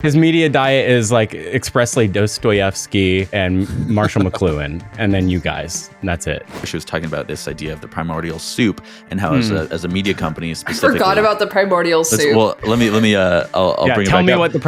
His media diet is like expressly Dostoevsky and Marshall McLuhan, and then you guys, and that's it. She was talking about this idea of the primordial soup and how as a media company specifically. I forgot about the primordial soup. Well, let me. I'll bring it back up. Tell me what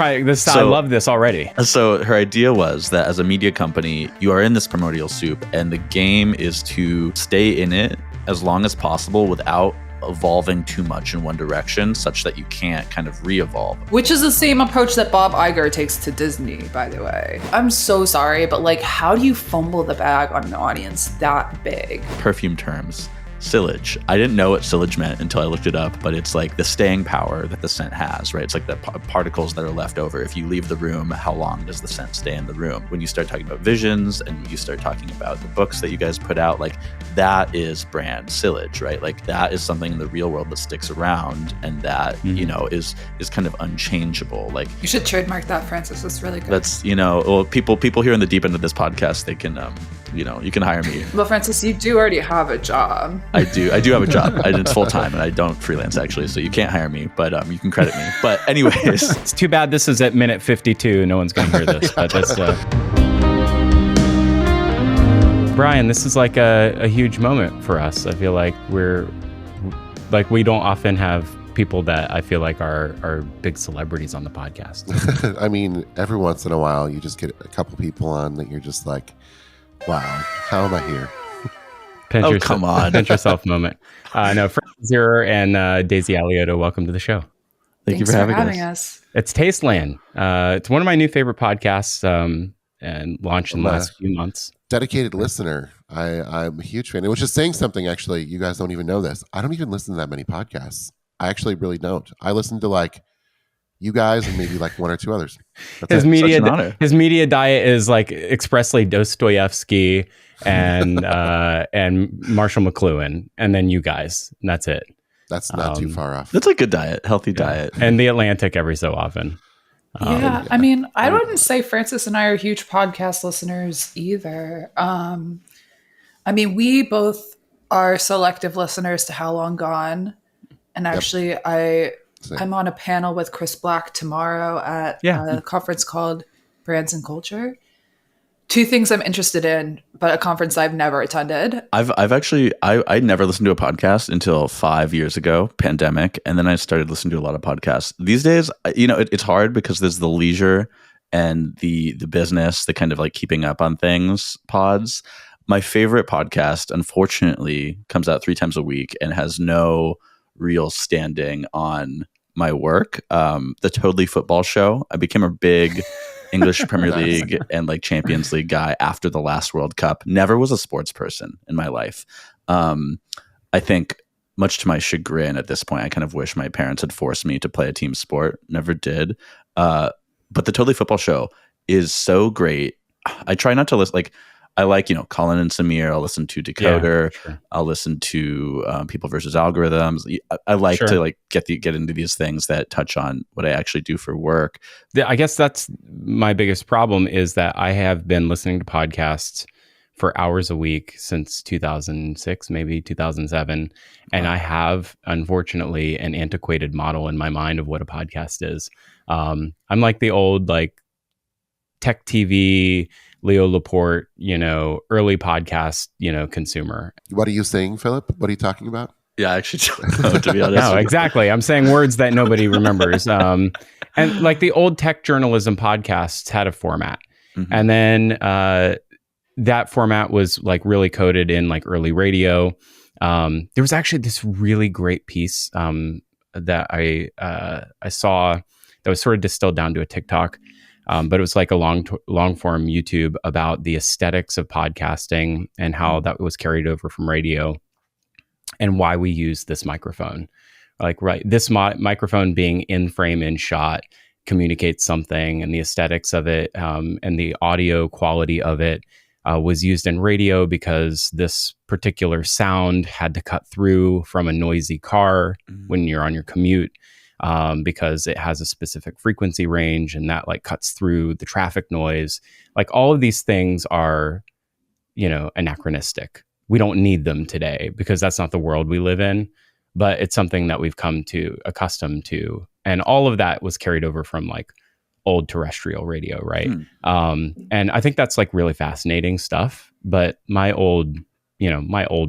I love this already. So her idea was that as a media company, you are in this primordial soup, and the game is to stay in it as long as possible without evolving too much in one direction such that you can't kind of re-evolve. Which is the same approach that Bob Iger takes to Disney, by the way. I'm so sorry, but like, how do you fumble the bag on an audience that big? Perfume terms. Sillage. I didn't know what sillage meant until I looked it up, but it's like the staying power that the scent has, right? It's like the particles that are left over. If you leave the room, how long does the scent stay in the room? When you start talking about visions and you start talking about the books that you guys put out, like that is brand Sillage, right? Like that is something in the real world that sticks around and that, you know, is kind of unchangeable. Like you should trademark that, Francis. It's really good. That's, you know, well, people here in the deep end of this podcast, they can, you know, you can hire me. Well, Francis, you do already have a job. I do have a job. It's full time, and I don't freelance actually, so you can't hire me, but you can credit me. But anyways, it's too bad this is at minute 52. No one's going to hear this, but that's. Brian, this is like a huge moment for us. I feel like we don't often have people that I feel like are big celebrities on the podcast. I mean, every once in a while, you just get a couple people on that you're just like, wow, how am I here? Come on. Pinch yourself moment. No, Zierer and Daisy Alioto, welcome to the show. Thanks for having us. It's Tasteland. It's one of my new favorite podcasts and launched in the last few months. Dedicated listener. I'm a huge fan. It was just saying something, actually. You guys don't even know this. I don't even listen to that many podcasts. I actually really don't. I listen to like you guys and maybe like one or two others. His media diet is like expressly Dostoevsky and Marshall McLuhan, and then you guys, and that's it. That's not too far off. That's a good diet, healthy diet. And The Atlantic every so often. Yeah, I mean, I wouldn't say Francis and I are huge podcast listeners either. I mean, we both are selective listeners to How Long Gone, and actually, I'm on a panel with Chris Black tomorrow at a conference called Brands and Culture. Two things I'm interested in, but a conference I've never attended. I've actually I never listened to a podcast until 5 years ago, pandemic, and then I started listening to a lot of podcasts. These days, you know, it's hard because there's the leisure and the business, the kind of like keeping up on things pods. My favorite podcast, unfortunately, comes out 3 times a week and has no real standing on my work. The Totally Football Show. I became a big English Premier League and like Champions League guy after the last World Cup. Never was a sports person in my life. I think much to my chagrin at this point, I kind of wish my parents had forced me to play a team sport. Never did. But the Totally Football Show is so great. I try not to listen, like, I like, you know, Colin and Samir. I'll listen to Decoder. Yeah, sure. I'll listen to People versus Algorithms. I like to like get into these things that touch on what I actually do for work. I guess that's my biggest problem is that I have been listening to podcasts for hours a week since 2006, maybe 2007. And I have, unfortunately, an antiquated model in my mind of what a podcast is. I'm like the old, like, tech TV, Leo Laporte, you know, early podcast, you know, consumer. What are you saying, Philip? What are you talking about? Yeah, I actually don't know, to be honest. No, exactly. I'm saying words that nobody remembers. And like the old tech journalism podcasts had a format. Mm-hmm. And then that format was like really coded in like early radio. There was actually this really great piece that I saw that was sort of distilled down to a TikTok. But it was like a long form YouTube about the aesthetics of podcasting and how that was carried over from radio and why we use this microphone. Like, right, this microphone being in frame, in shot, communicates something, and the aesthetics of it and the audio quality of it was used in radio because this particular sound had to cut through from a noisy car when you're on your commute. Because it has a specific frequency range and that like cuts through the traffic noise. Like all of these things are, you know, anachronistic. We don't need them today because that's not the world we live in, but it's something that we've come to accustomed to. And all of that was carried over from like old terrestrial radio, right? And I think that's like really fascinating stuff. But my old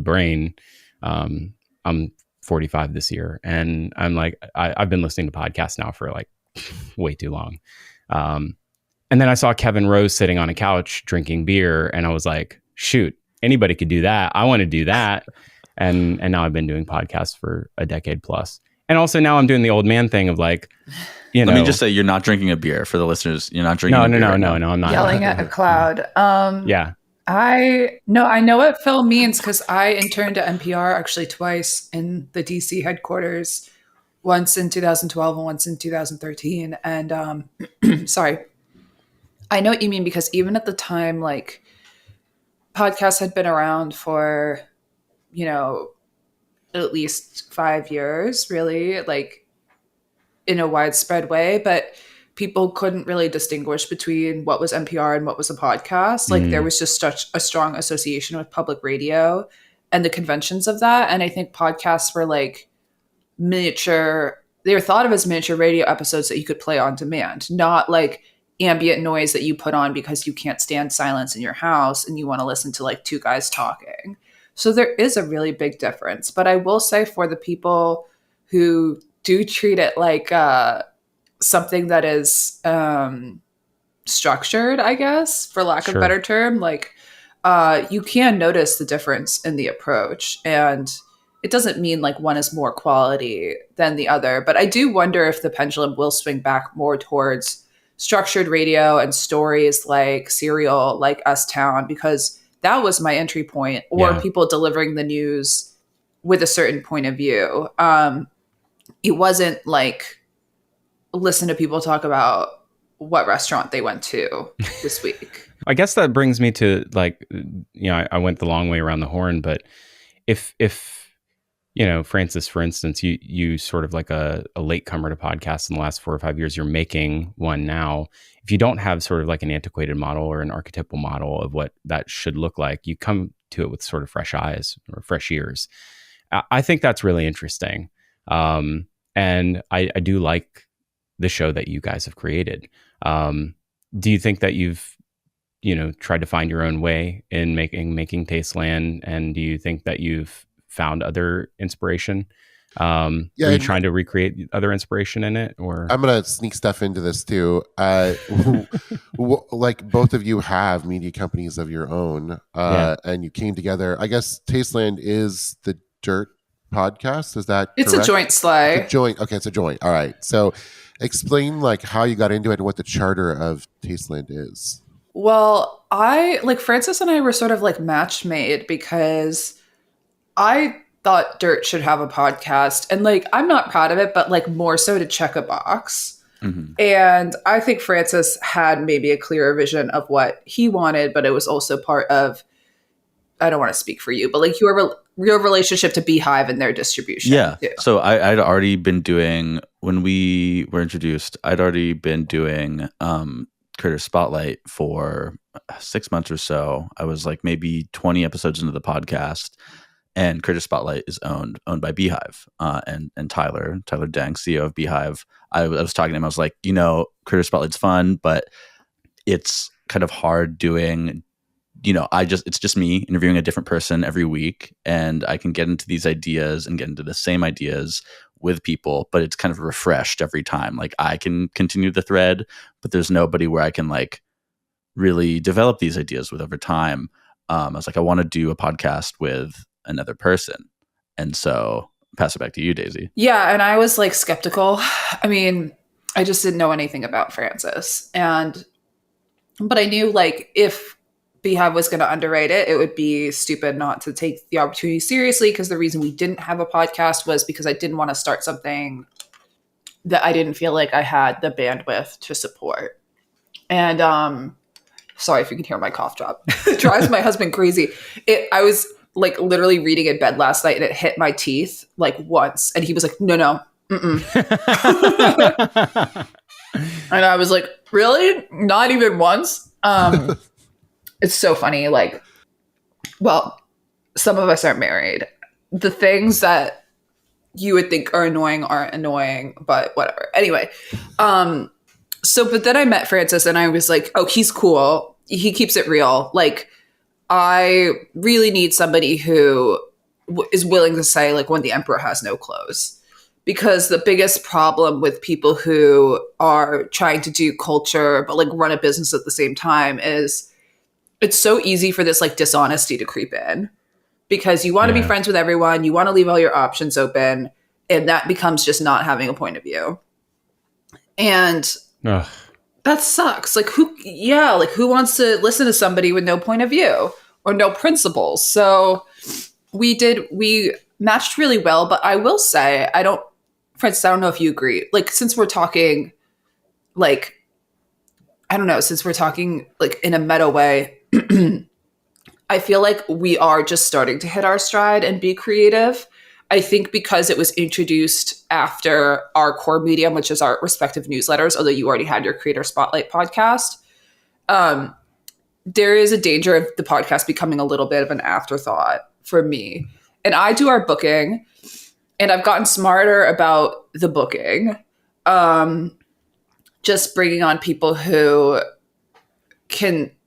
brain, I'm 45 this year, and I'm like, I've been listening to podcasts now for like way too long. And then I saw Kevin Rose sitting on a couch drinking beer, and I was like, shoot, anybody could do that. I want to do that. And now I've been doing podcasts for a decade plus. And also now I'm doing the old man thing of like, Let me just say, you're not drinking a beer for the listeners. You're not drinking. No, I'm not yelling at a cloud. Yeah. I know what Phil means because I interned at NPR actually twice in the DC headquarters, once in 2012 and once in 2013. And sorry, I know what you mean because even at the time, like podcasts had been around for, at least 5 years, really, like in a widespread way, but people couldn't really distinguish between what was NPR and what was a podcast. Like there was just such a strong association with public radio and the conventions of that. And I think podcasts were like they were thought of as miniature radio episodes that you could play on demand, not like ambient noise that you put on because you can't stand silence in your house and you want to listen to like two guys talking. So there is a really big difference. But I will say for the people who do treat it like something that is structured, I guess, for lack of a better term, like you can notice the difference in the approach. And it doesn't mean like one is more quality than the other. But I do wonder if the pendulum will swing back more towards structured radio and stories like Serial, like Us Town, because that was my entry point, or people delivering the news with a certain point of view. It wasn't like listen to people talk about what restaurant they went to this week. I guess that brings me to like, I went the long way around the horn, but if Francis, for instance, you sort of like a latecomer to podcasts in the last 4 or 5 years, you're making one now. If you don't have sort of like an antiquated model or an archetypal model of what that should look like, you come to it with sort of fresh eyes or fresh ears. I think that's really interesting. And I do like the show that you guys have created. Do you think that you've, tried to find your own way in making Tasteland? And do you think that you've found other inspiration? Are you trying to recreate other inspiration in it, or? I'm going to sneak stuff into this too. Like both of you have media companies of your own, and you came together. I guess Tasteland is the Dirt podcast. Is that It's correct? A joint sleigh. It's a joint. Okay, it's a joint. All right. So explain like how you got into it and what the charter of Tasteland is. Well, Francis and I were sort of like match made because I thought Dirt should have a podcast, and like I'm not proud of it, but like more so to check a box. Mm-hmm. And I think Francis had maybe a clearer vision of what he wanted, but it was also part of, I don't want to speak for you, but like your relationship to Beehive and their distribution. Yeah. Too. So I'd already been doing, when we were introduced, I'd already been doing Critter Spotlight for 6 months or so. I was like maybe 20 episodes into the podcast. And Critter Spotlight is owned by Beehive, and Tyler Dank, CEO of Beehive. I was talking to him. I was like, Critter Spotlight's fun, but it's kind of hard doing. It's just me interviewing a different person every week, and I can get into these ideas and get into the same ideas with people, but it's kind of refreshed every time. Like I can continue the thread, but there's nobody where I can like really develop these ideas with over time. I was like, I want to do a podcast with another person. And so pass it back to you, Daisy. Yeah. And I was like skeptical. I mean, I just didn't know anything about Francis. But I knew like if Beehive was going to underwrite it, it would be stupid not to take the opportunity seriously, because the reason we didn't have a podcast was because I didn't want to start something that I didn't feel like I had the bandwidth to support. And sorry if you can hear my cough drop. It drives my husband crazy. I was like literally reading in bed last night and it hit my teeth like once. And he was like, no. And I was like, really? Not even once? It's so funny. Like, well, some of us are married. The things that you would think are annoying aren't annoying, but whatever. Anyway, but then I met Francis and I was like, oh, he's cool. He keeps it real. Like, I really need somebody who is willing to say, like, when the emperor has no clothes. Because the biggest problem with people who are trying to do culture, but like run a business at the same time is it's so easy for this like dishonesty to creep in. Because you want to be friends with everyone, you want to leave all your options open, and that becomes just not having a point of view. And that sucks. Like who wants to listen to somebody with no point of view or no principles? So we matched really well, but I will say, Francis, I don't know if you agree. Like, since we're talking, like, I don't know, since we're talking like in a meta way, I feel like we are just starting to hit our stride and be creative. I think because it was introduced after our core medium, which is our respective newsletters, although you already had your Creator Spotlight podcast, there is a danger of the podcast becoming a little bit of an afterthought for me. And I do our booking, and I've gotten smarter about the booking. Just bringing on people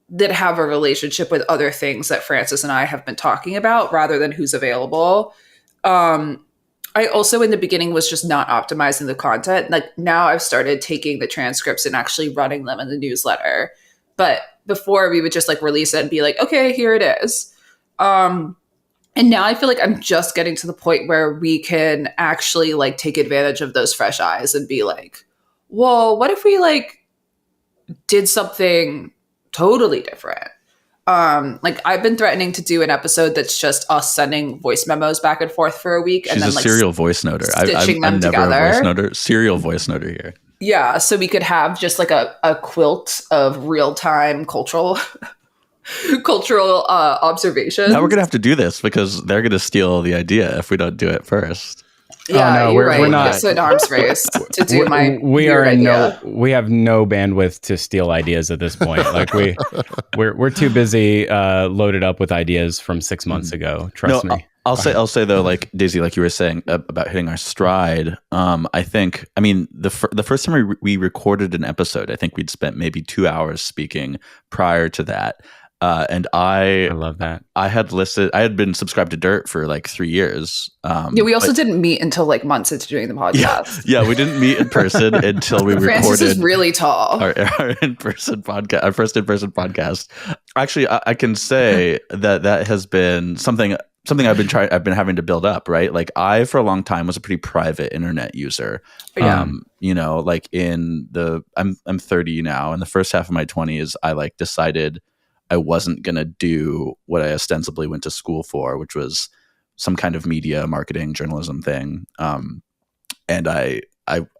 that have a relationship with other things that Francis and I have been talking about rather than who's available. I also in the beginning was just not optimizing the content. Like now I've started taking the transcripts and actually running them in the newsletter. But before we would just like release it and be like, okay, here it is. And now I feel like I'm just getting to the point where we can actually like take advantage of those fresh eyes and be like, well, what if we like did something totally different? Like I've been threatening to do an episode that's just us sending voice memos back and forth for a week. She's and then a like serial voice noter. Stitching them I'm never together. a voice noter. Serial voice noter here. Yeah, so we could have just like a quilt of real-time cultural observations. Now we're gonna have to do this because they're gonna steal the idea if we don't do it first. Yeah, no, you're right. we're not. It's an arms race to do my we weird are in idea. we have no bandwidth to steal ideas at this point. Like we're too busy loaded up with ideas from 6 months ago. Trust me. I'll say though, like Daisy, like you were saying about hitting our stride. I mean, the first time we recorded an episode, I think we'd spent maybe 2 hours speaking prior to that. And I love that. I had been subscribed to Dirt for like 3 years. We also didn't meet until like months into doing the podcast. Yeah, we didn't meet in person until we Francis recorded is really tall. our in-person podcast, our first in-person podcast. Actually, I can say that has been something I've been having to build up, right? Like I, for a long time, was a pretty private internet user. Yeah. Like I'm 30 now. In the first half of my 20s, I like decided I wasn't going to do what I ostensibly went to school for, which was some kind of media marketing journalism thing. And I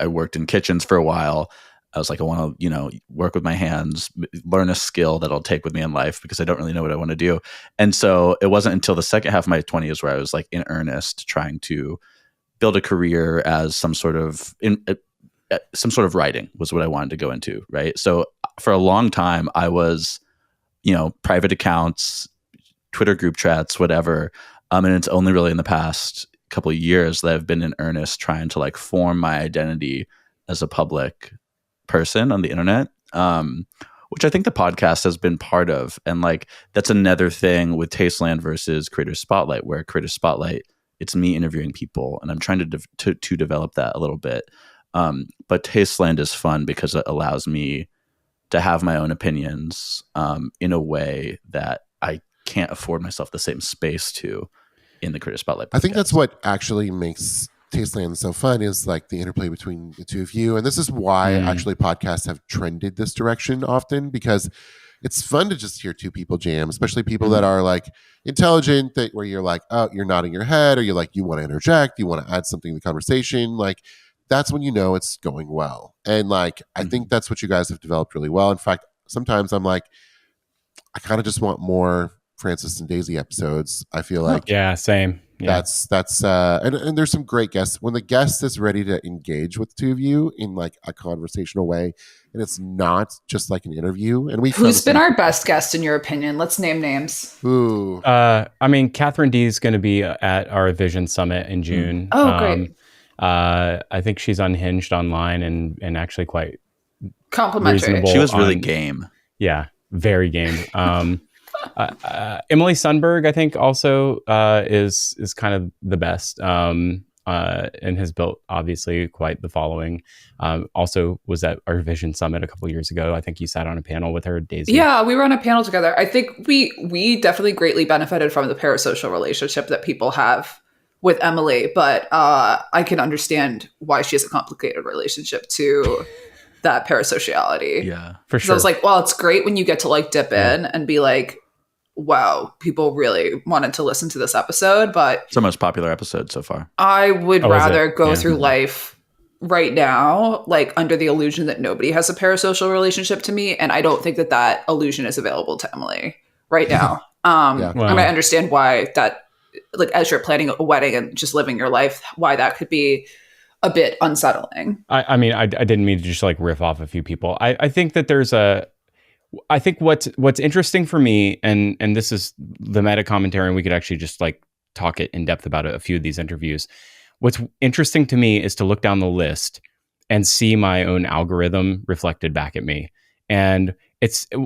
worked in kitchens for a while. I was like, I want to, work with my hands, learn a skill that I'll take with me in life because I don't really know what I want to do. And so it wasn't until the second half of my 20s where I was like in earnest trying to build a career as some sort of writing was what I wanted to go into. Right. So for a long time I was, private accounts, Twitter group chats, whatever. And it's only really in the past couple of years that I've been in earnest trying to like form my identity as a public person on the internet, which I think the podcast has been part of. And like, that's another thing with Tasteland versus Creator Spotlight, where Creator Spotlight, it's me interviewing people and I'm trying to develop that a little bit. But Tasteland is fun because it allows me to have my own opinions in a way that I can't afford myself the same space to in the Creator Spotlight podcast. I think that's what actually makes Tasteland so fun is like the interplay between the two of you. And this is why actually podcasts have trended this direction often, because it's fun to just hear two people jam, especially people that are like intelligent, where you're like, oh, you're nodding your head, or you're like, you want to interject, you want to add something to the conversation. Like, that's when you know it's going well. And like, I think that's what you guys have developed really well. In fact, sometimes I'm like, I kind of just want more Francis and Daisy episodes. I feel like same. Yeah. That's and there's some great guests. When the guest is ready to engage with the two of you in like a conversational way, and it's not just like an interview. And who's been our best guest in your opinion? Let's name names. Ooh. Catherine D is going to be at our Vision Summit in June. Oh, great. I think she's unhinged online and actually quite Complimentary. reasonable. She was really game. Yeah, very game. Emily Sundberg, I think, also is kind of the best, and has built obviously quite the following. Also was at our Vision Summit a couple years ago. I think you sat on a panel with her, Daisy. Yeah, we were on a panel together. I think we definitely greatly benefited from the parasocial relationship that people have with Emily, but I can understand why she has a complicated relationship to that parasociality. Yeah, for So sure. I was like, well, it's great when you get to like dip in and be like, wow, people really wanted to listen to this episode, but it's our most popular episode so far. I would Oh, is rather it? go Yeah. through life right now, like under the illusion that nobody has a parasocial relationship to me. And I don't think that that illusion is available to Emily right now. Yeah. And I understand why that, like, as you're planning a wedding and just living your life, why that could be a bit unsettling. I mean, I didn't mean to just like riff off a few people. I think that I think what's interesting for me, and this is the meta commentary, and we could actually just like talk it in depth about a few of these interviews. What's interesting to me is to look down the list and see my own algorithm reflected back at me. And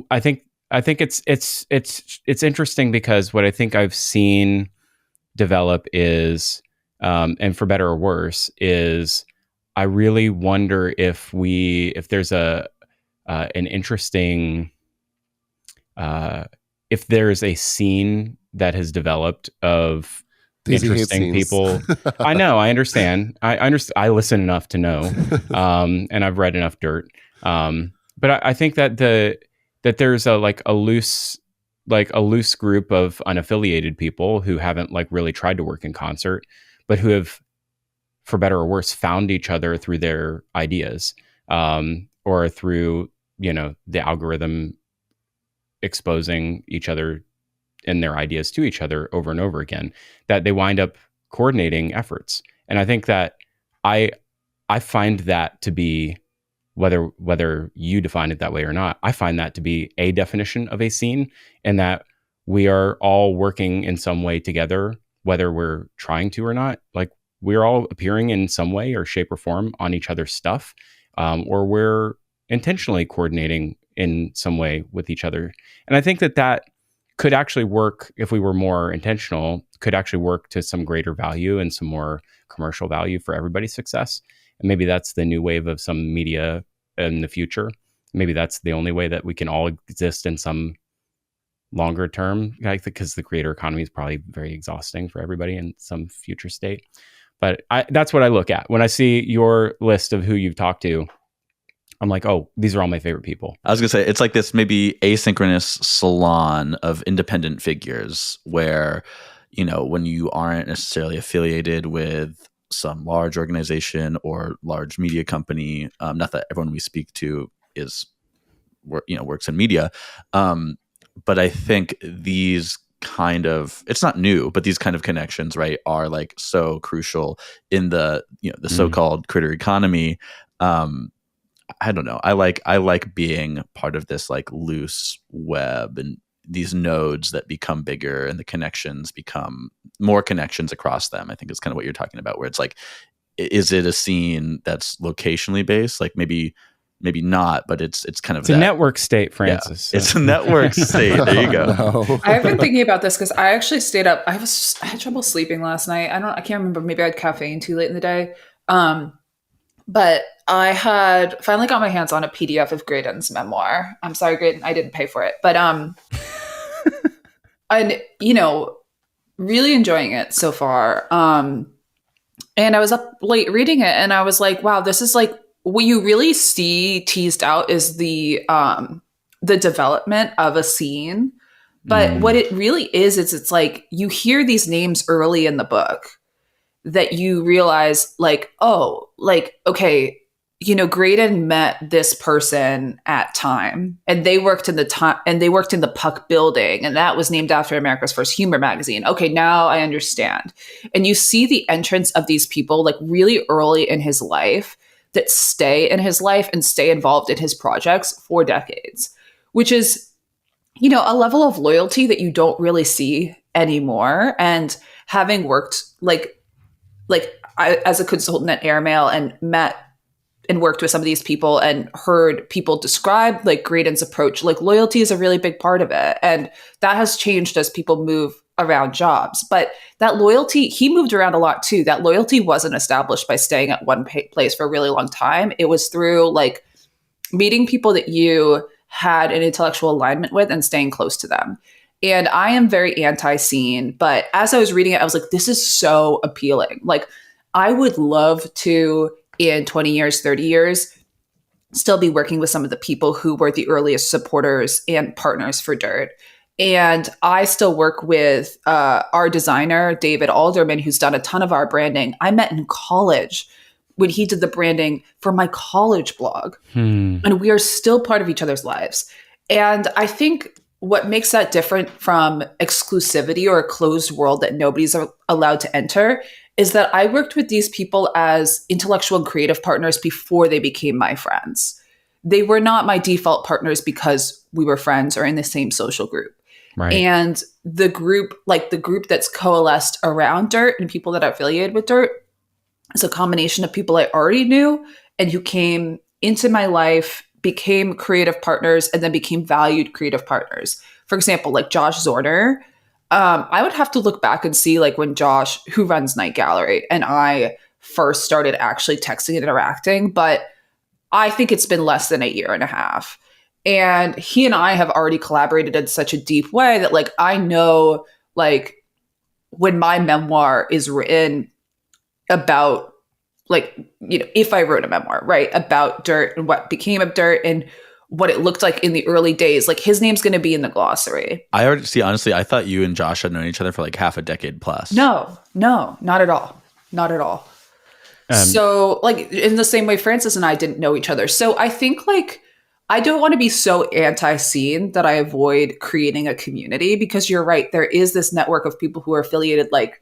I think it's interesting because what I think I've seen develop is, and for better or worse, is I really wonder if there's an interesting, if there's a scene that has developed of Daisy hates interesting scenes. people. I know, I understand. I understand. I listen enough to know, and I've read enough dirt. But I think that that there's a loose group of unaffiliated people who haven't like really tried to work in concert, but who have, for better or worse, found each other through their ideas, or through, the algorithm exposing each other and their ideas to each other over and over again, that they wind up coordinating efforts. And I think that I find that to be, whether you define it that way or not, I find that to be a definition of a scene, and that we are all working in some way together, whether we're trying to or not. Like, we're all appearing in some way or shape or form on each other's stuff, or we're intentionally coordinating in some way with each other. And I think that could actually work, if we were more intentional, could actually work to some greater value and some more commercial value for everybody's success. And maybe that's the new wave of some media in the future. Maybe that's the only way that we can all exist in some longer term, because the creator economy is probably very exhausting for everybody in some future state. But that's what I look at when I see your list of who you've talked to. I'm like, oh, these are all my favorite people. I was going to say, it's like this maybe asynchronous salon of independent figures where, when you aren't necessarily affiliated with some large organization or large media company, not that everyone we speak to works in media. But I think these kind of, it's not new, but these kind of connections, right, are like so crucial in the, the so-called critter economy. I don't know. I like being part of this like loose web and these nodes that become bigger and the connections become more connections across them. I think it's kind of what you're talking about, where it's like, is it a scene that's locationally based? Like maybe not, but it's kind of a network state, Francis. Yeah, it's a network state. There you go. No. I've been thinking about this because I actually stayed up. I had trouble sleeping last night. I can't remember. Maybe I had caffeine too late in the day. But I had finally got my hands on a PDF of Graydon's memoir. I'm sorry, Graydon, I didn't pay for it, but and really enjoying it so far. And I was up late reading it, and I was like, wow, this is like what you really see teased out is the development of a scene. But what it really is it's like you hear these names early in the book that you realize, like, oh, like, okay, Graydon met this person at Time, and they worked in the Puck building, and that was named after America's first humor magazine. Okay, now I understand. And you see the entrance of these people like really early in his life that stay in his life and stay involved in his projects for decades, which is, a level of loyalty that you don't really see anymore. And having worked like I, as a consultant at Airmail and met and worked with some of these people and heard people describe like Graydon's approach, like loyalty is a really big part of it. And that has changed as people move around jobs. But that loyalty, he moved around a lot too. That loyalty wasn't established by staying at one place for a really long time. It was through like meeting people that you had an intellectual alignment with and staying close to them. And I am very anti-scene, but as I was reading it, I was like, this is so appealing. Like, I would love to, in 20 years, 30 years, still be working with some of the people who were the earliest supporters and partners for Dirt. And I still work with our designer, David Alderman, who's done a ton of our branding. I met in college when he did the branding for my college blog. And we are still part of each other's lives. And I think what makes that different from exclusivity or a closed world that nobody's allowed to enter is that I worked with these people as intellectual and creative partners before they became my friends. They were not my default partners because we were friends or in the same social group. Right. And the group that's coalesced around Dirt and people that are affiliated with Dirt is a combination of people I already knew and who came into my life, became creative partners, and then became valued creative partners. For example, like Josh Zorner. I would have to look back and see like when Josh, who runs Night Gallery, and I first started actually texting and interacting, but I think it's been less than a year and a half. And he and I have already collaborated in such a deep way that like I know like when my memoir is written about like, you know, if I wrote a memoir, right, about Dirt and what became of Dirt and what it looked like in the early days, like his name's going to be in the glossary. I already see, honestly, I thought you and Josh had known each other for like half a decade plus. No, not at all. Not at all. So like in the same way, Francis and I didn't know each other. So I think like, I don't want to be so anti-scene that I avoid creating a community because you're right. There is this network of people who are affiliated like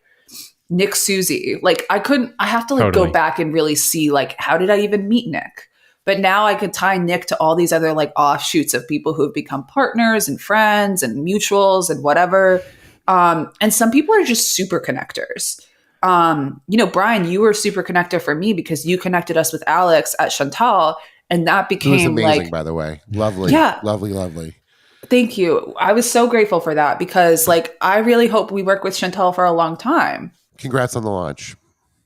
Nick Susie. Like I have to like go back and really see like, how did I even meet Nick? But now I could tie Nick to all these other like offshoots of people who have become partners and friends and mutuals and whatever. And some people are just super connectors. You know, Brian, you were a super connector for me because you connected us with Alex at Chantal. And that became it was amazing, like, by the way. Lovely. Yeah. Lovely. Thank you. I was so grateful for that because like, I really hope we work with Chantal for a long time. Congrats on the launch.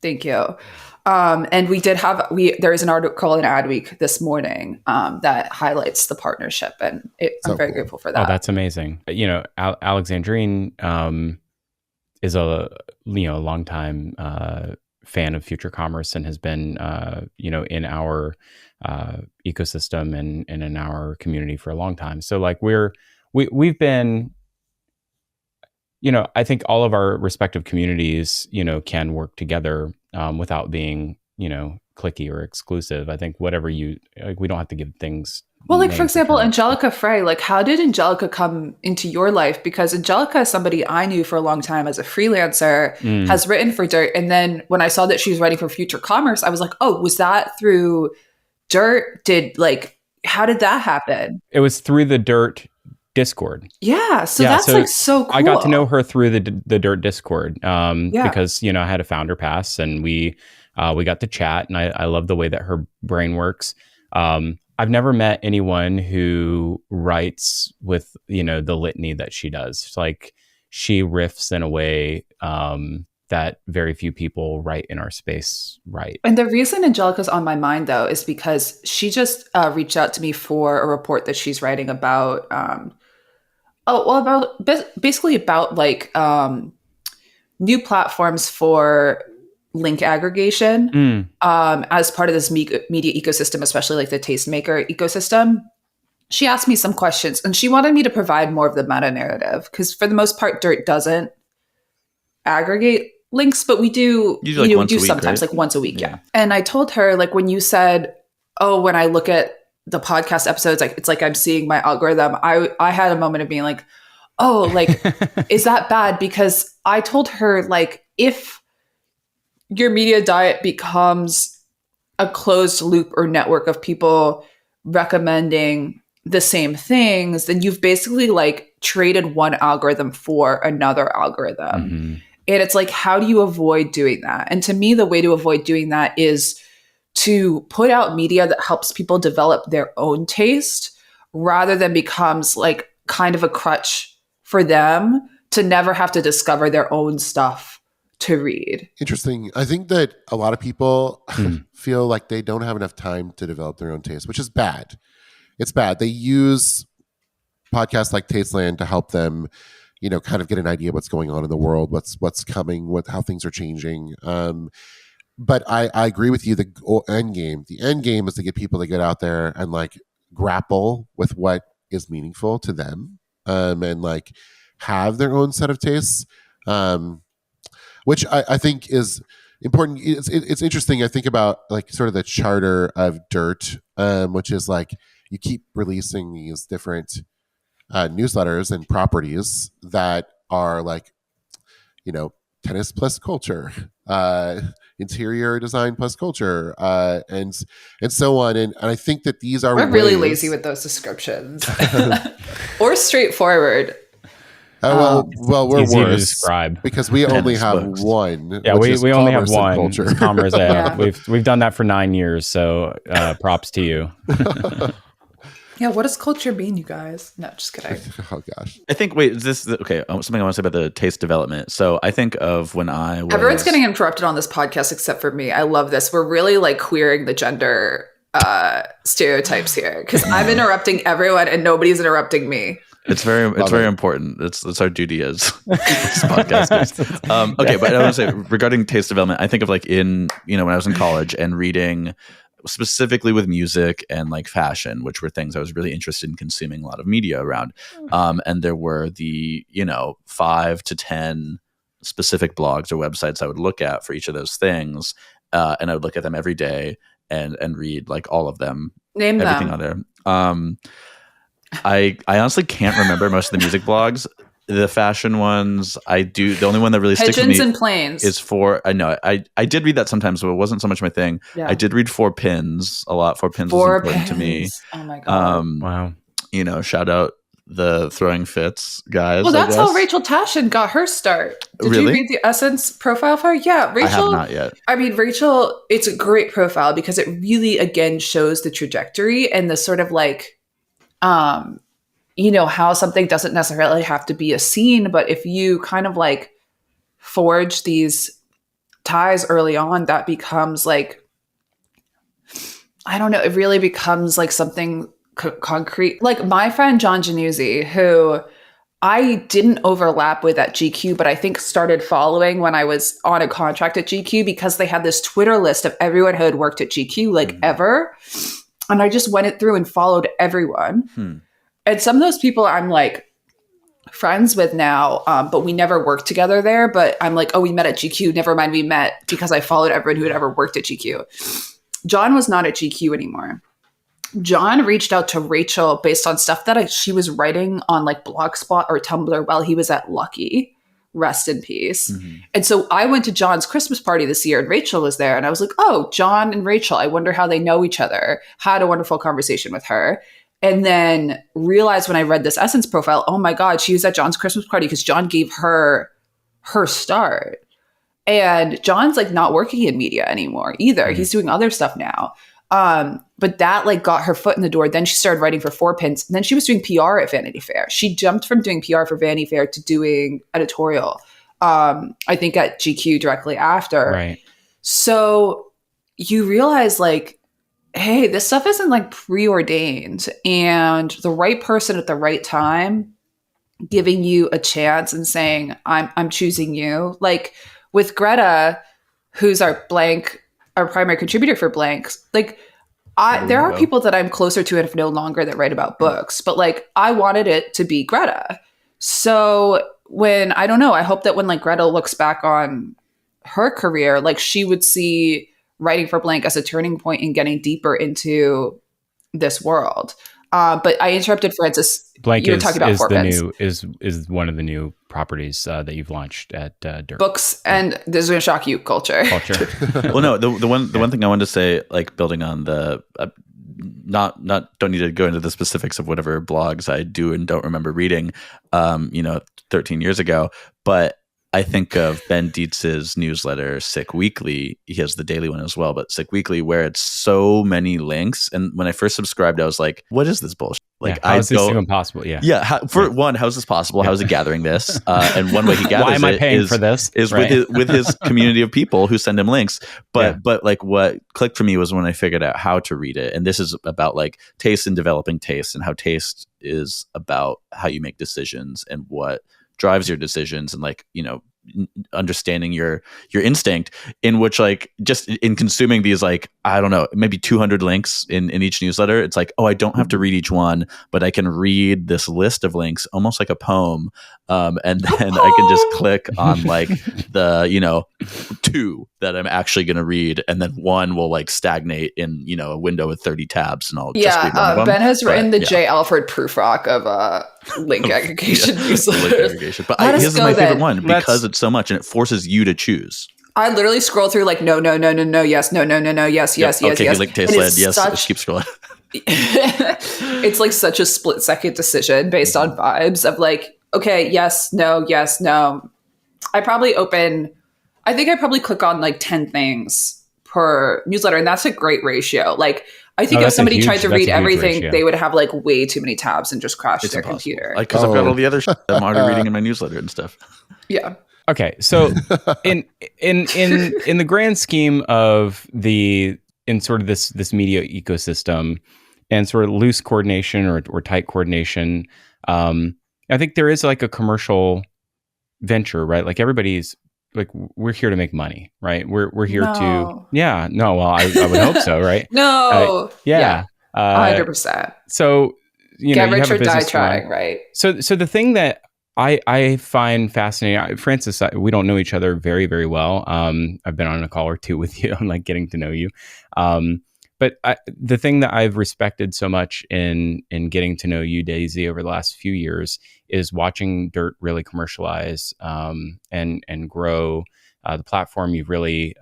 Thank you. And there is an article in Adweek this morning that highlights the partnership, and I'm very grateful for that. Oh, that's amazing. You know, Alexandrine is a longtime fan of future commerce and has been in our ecosystem and in our community for a long time. So like we've been. I think all of our respective communities, can work together without being, cliquey or exclusive. I think whatever we don't have to give things. Well, like for example, Angelica Frey, like how did Angelica come into your life? Because Angelica is somebody I knew for a long time as a freelancer, has written for Dirt. And then when I saw that she was writing for Future Commerce, I was like, oh, was that through Dirt? How did that happen? It was through the Dirt Discord. Yeah. So that's like so cool. I got to know her through the Dirt Discord because, I had a founder pass and we got to chat and I love the way that her brain works. I've never met anyone who writes with, the litany that she does. It's like she riffs in a way that very few people write in our space write. And the reason Angelica's on my mind, though, is because she just reached out to me for a report that she's writing about basically about like new platforms for link aggregation as part of this media ecosystem, especially like the tastemaker ecosystem. She asked me some questions and she wanted me to provide more of the meta narrative because for the most part, Dirt doesn't aggregate links, but we do, we do sometimes, right? Like once a week. Yeah. And I told her, like, when you said, oh, when I look at the podcast episodes, like it's like I'm seeing my algorithm. I had a moment of being like, oh, like, is that bad? Because I told her, like, if your media diet becomes a closed loop or network of people recommending the same things, then you've basically like traded one algorithm for another algorithm. Mm-hmm. And it's like, how do you avoid doing that? And to me, the way to avoid doing that is to put out media that helps people develop their own taste rather than becomes like kind of a crutch for them to never have to discover their own stuff to read. Interesting. I think that a lot of people feel like they don't have enough time to develop their own taste, which is bad. It's bad. They use podcasts like Tasteland to help them, you know, kind of get an idea of what's going on in the world, what's coming, how things are changing. But I agree with you. The end game is to get people to get out there and like grapple with what is meaningful to them, and like have their own set of tastes, which I think is important. It's interesting. I think about like sort of the charter of Dirt, which is like you keep releasing these different newsletters and properties that are like, you know, tennis plus culture, interior design plus culture, and so on. And I think that these are we're really lazy with those descriptions, or straightforward. Well, we're easy to worse describe because we only have one. Yeah, we only have one. Culture. It's commerce. Yeah. We've done that for 9 years, so props to you. Yeah, what does culture mean, you guys? No, just kidding. Oh gosh. I think okay, something I want to say about the taste development. So I think of when I was everyone's getting interrupted on this podcast except for me. I love this. We're really like queering the gender stereotypes here because I'm interrupting everyone and nobody's interrupting me. It's very important. It's our duty as podcasters. Okay, but I want to say regarding taste development, I think of like when I was in college and reading specifically with music and like fashion, which were things I was really interested in consuming a lot of media around. And there were the 5 to 10 specific blogs or websites I would look at for each of those things, and I would look at them every day and read like all of them, name everything them on there. I honestly can't remember most of the music blogs. The fashion ones, I do. The only one that really sticks with me and Planes is I know I did read that sometimes, but it wasn't so much my thing. Yeah. I did read 4 Pins a lot. 4 Pins was important to me. Oh my god! Wow. Shout out the Throwing Fits guys. Well, that's how Rachel Tashin got her start. Did you read the Essence profile for her? Yeah, Rachel. I have not yet. I mean, Rachel, it's a great profile because it really again shows the trajectory and the sort of like, how something doesn't necessarily have to be a scene, but if you kind of like forge these ties early on, that becomes like, I don't know, it really becomes like something concrete. Like my friend John Januzzi, who I didn't overlap with at GQ, but I think started following when I was on a contract at GQ because they had this Twitter list of everyone who had worked at GQ, ever. And I just went it through and followed everyone. And some of those people I'm like friends with now, but we never worked together there. But I'm like, oh, we met at GQ. Never mind, we met because I followed everyone who had ever worked at GQ. John was not at GQ anymore. John reached out to Rachel based on stuff that she was writing on like Blogspot or Tumblr while he was at Lucky. Rest in peace. And so I went to John's Christmas party this year and Rachel was there. And I was like, oh, John and Rachel, I wonder how they know each other. Had a wonderful conversation with her. And then realized when I read this Essence profile, oh my God, she was at John's Christmas party because John gave her start. And John's like not working in media anymore either. He's doing other stuff now. But that like got her foot in the door. Then she started writing for 4 Pins. And then she was doing PR at Vanity Fair. She jumped from doing PR for Vanity Fair to doing editorial, I think at GQ directly after. Right. So you realize like, hey, this stuff isn't like preordained, and the right person at the right time giving you a chance and saying, I'm choosing you. Like with Greta, who's our primary contributor for Blanks, like there are people that I'm closer to and have known longer that write about books, but like I wanted it to be Greta. So I hope that when like Greta looks back on her career, like she would see writing for Blank as a turning point in getting deeper into this world. But I interrupted Francis. Blank you were talking about is one of the new properties that you've launched at Dirt. Books, and this is going to shock you, culture. Well, no, the one thing I wanted to say, like building on the don't need to go into the specifics of whatever blogs I do and don't remember reading, 13 years ago, but I think of Ben Dietz's newsletter, Sick Weekly. He has the daily one as well, but Sick Weekly, where it's so many links. And when I first subscribed, I was like, what is this bullshit? Like, how is this even possible? Yeah. How is this possible? How is he gathering this? And one way he gathers Why am I paying for this? Is with his community of people who send him links. But like what clicked for me was when I figured out how to read it. And this is about like taste and developing taste, and how taste is about how you make decisions and what drives your decisions, and like, you know, understanding your instinct, in which like just in consuming these, like, I don't know, maybe 200 links in each newsletter, it's like, oh, I don't have to read each one, but I can read this list of links almost like a poem, and then I can just click on like the, you know, 2 that I'm actually going to read, and then 1 will like stagnate in, you know, a window with 30 tabs, and I'll just read one of them. Ben has written the J. Alfred Prufrock of link aggregation newsletters. Link aggregation. But his is my favorite one because it's so much, and it forces you to choose. I literally scroll through like no, yes, no, yes, yes, okay, yes. Like Tasteland, yes. Keep scrolling. It's like such a split second decision based on vibes of like, okay, yes, no. I probably click on like 10 things per newsletter, and that's a great ratio. Like, I think if somebody tried to read everything, they would have like way too many tabs and just crash their computer. Like, because I've got all the other shit I'm already reading in my newsletter and stuff. Yeah. Okay, so in the grand scheme of in sort of this media ecosystem and sort of loose coordination or tight coordination, I think there is like a commercial venture, right? Like everybody's like, we're here to make money, right? We're here to well, I would hope so, right? 100%. So you know, get rich or die trying, right? So the thing that I find fascinating, Francis, we don't know each other very, very well. I've been on a call or two with you. I'm like getting to know you. But the thing that I've respected so much in getting to know you, Daisy, over the last few years is watching Dirt really commercialize and grow the platform. You've really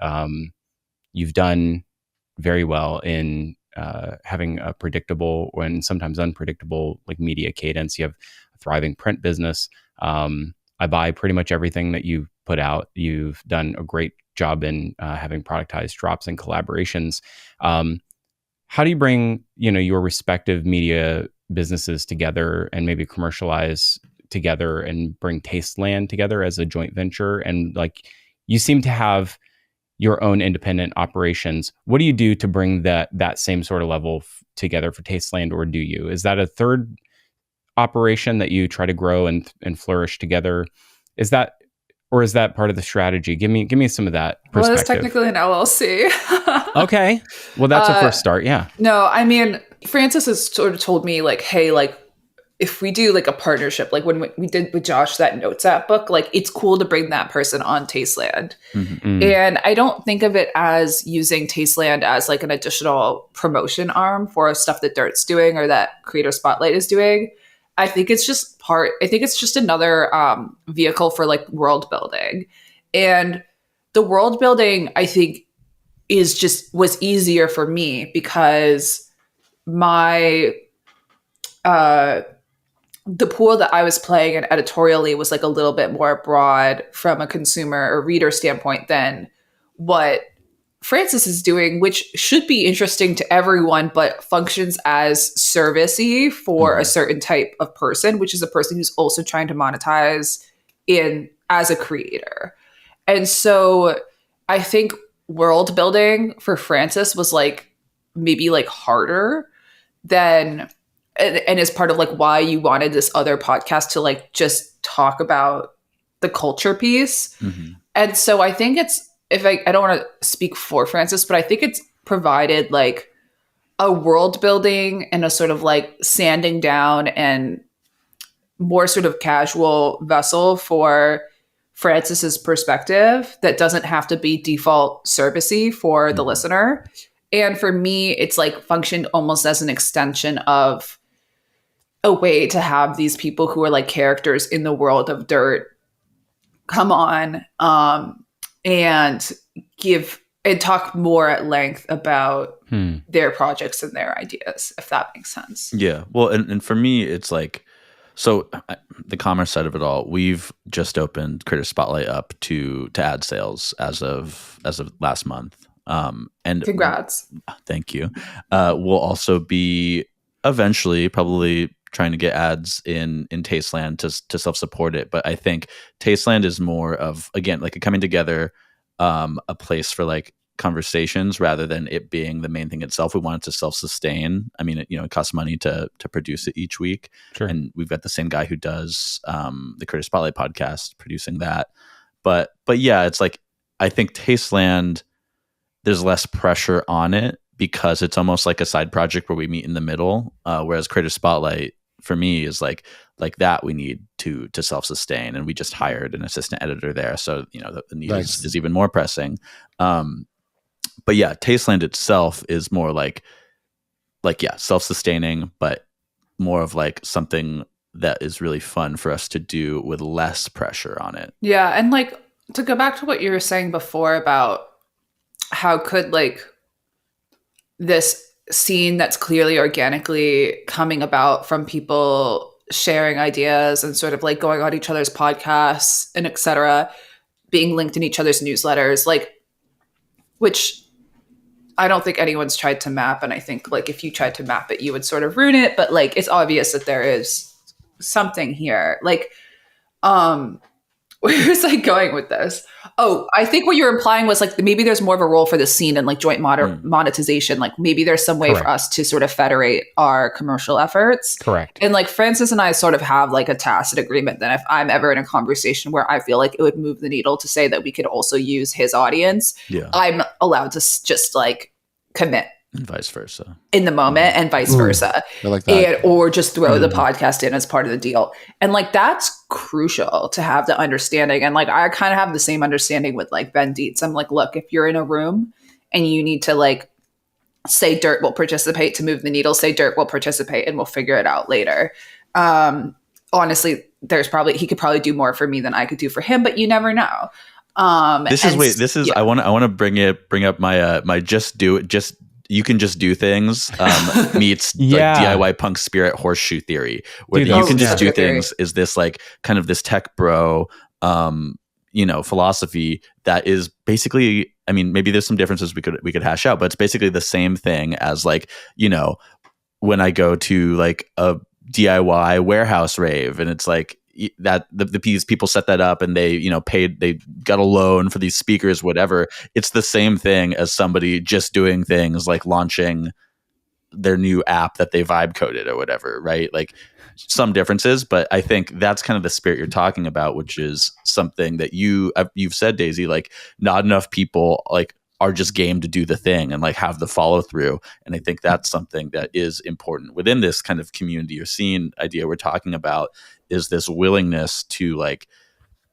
you've done very well in having a predictable and sometimes unpredictable like media cadence. You have a thriving print business. I buy pretty much everything that you put out. You've done a great job in having productized drops and collaborations. How do you bring, you know, your respective media businesses together and maybe commercialize together and bring Tasteland together as a joint venture? And like, you seem to have your own independent operations. What do you do to bring that same sort of level together for Tasteland, or do you? Is that a third operation that you try to grow and flourish together? Is that part of the strategy? Give me some of that perspective. Well, it's technically an LLC. Okay. Well, that's a first start. Yeah. No, I mean, Francis has sort of told me like, hey, like if we do like a partnership, like when we did with Josh, that Notes app book, like it's cool to bring that person on Tasteland. Mm-hmm. And I don't think of it as using Tasteland as like an additional promotion arm for stuff that Dirt's doing or that Creator Spotlight is doing. I think it's just another vehicle for like world building. And the world building, I think, was easier for me because my the pool that I was playing in editorially was like a little bit more broad from a consumer or reader standpoint than what Francis is doing, which should be interesting to everyone, but functions as servicey for a certain type of person, which is a person who's also trying to monetize as a creator. And so I think world building for Francis was like maybe like harder than, and is part of like why you wanted this other podcast to like just talk about the culture piece. Mm-hmm. And so I think I don't want to speak for Francis, but I think it's provided like a world building and a sort of like sanding down and more sort of casual vessel for Francis's perspective that doesn't have to be default servicey for the listener. And for me, it's like functioned almost as an extension of a way to have these people who are like characters in the world of Dirt come on and give and talk more at length about their projects and their ideas, if that makes sense. Yeah. Well, and for me, it's like, So the commerce side of it all, we've just opened Creator Spotlight up to ad sales as of last month. And Congrats. Thank you. We'll also be eventually probably trying to get ads in Tasteland to self-support it. But I think Tasteland is more of, again, like a coming together, a place for like conversations rather than it being the main thing itself. We want it to self-sustain. I mean, it costs money to produce it each week. Sure. And we've got the same guy who does the Creator Spotlight podcast producing that. But yeah, it's like, I think Tasteland, there's less pressure on it because it's almost like a side project where we meet in the middle. Whereas Creator Spotlight for me is like that we need to self-sustain, and we just hired an assistant editor there, so the need is even more pressing. But yeah, Tasteland itself is more like self-sustaining, but more of like something that is really fun for us to do with less pressure on it. Yeah, and like to go back to what you were saying before about how could like this scene that's clearly organically coming about from people sharing ideas and sort of like going on each other's podcasts and etc., being linked in each other's newsletters, like, which I don't think anyone's tried to map. And I think like if you tried to map it, you would sort of ruin it. But like it's obvious that there is something here. Like, where was I going with this? Oh, I think what you're implying was like maybe there's more of a role for the scene and like joint monetization. Like maybe there's some way for us to sort of federate our commercial efforts. Correct. And like Francis and I sort of have like a tacit agreement that if I'm ever in a conversation where I feel like it would move the needle to say that we could also use his audience, I'm allowed to just like commit. And vice versa. In the moment and vice versa. I like that. Or just throw the podcast in as part of the deal. And like, that's crucial to have the understanding. And like, I kind of have the same understanding with like Ben Dietz. I'm like, look, if you're in a room and you need to like say Dirt will participate to move the needle, say Dirt will participate and we'll figure it out later. Honestly, he could probably do more for me than I could do for him, but you never know. I want to bring up my you can just do things meets like DIY punk spirit horseshoe theory, where you can just do things is this like kind of this tech bro philosophy that is basically, I mean, maybe there's some differences we could hash out, but it's basically the same thing as like, when I go to like a DIY warehouse rave and it's like that these people set that up and they got a loan for these speakers, whatever. It's the same thing as somebody just doing things like launching their new app that they vibe coded or whatever, right? Like some differences, but I think that's kind of the spirit you're talking about, which is something that you've said, Daisy, like not enough people like are just game to do the thing and like have the follow through. And I think that's something that is important within this kind of community or scene idea we're talking about, is this willingness to like,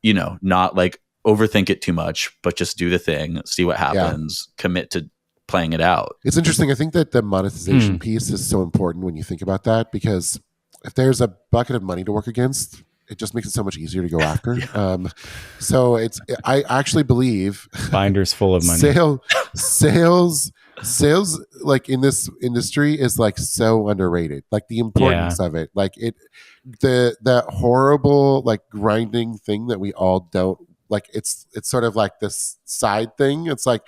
not like overthink it too much, but just do the thing, see what happens, commit to playing it out. It's interesting. I think that the monetization piece is so important when you think about that, because if there's a bucket of money to work against, it just makes it so much easier to go after. So I actually believe binders full of money. Sales like in this industry is like so underrated. Like the importance of it, like that horrible like grinding thing that we all don't like. It's sort of like this side thing. It's like,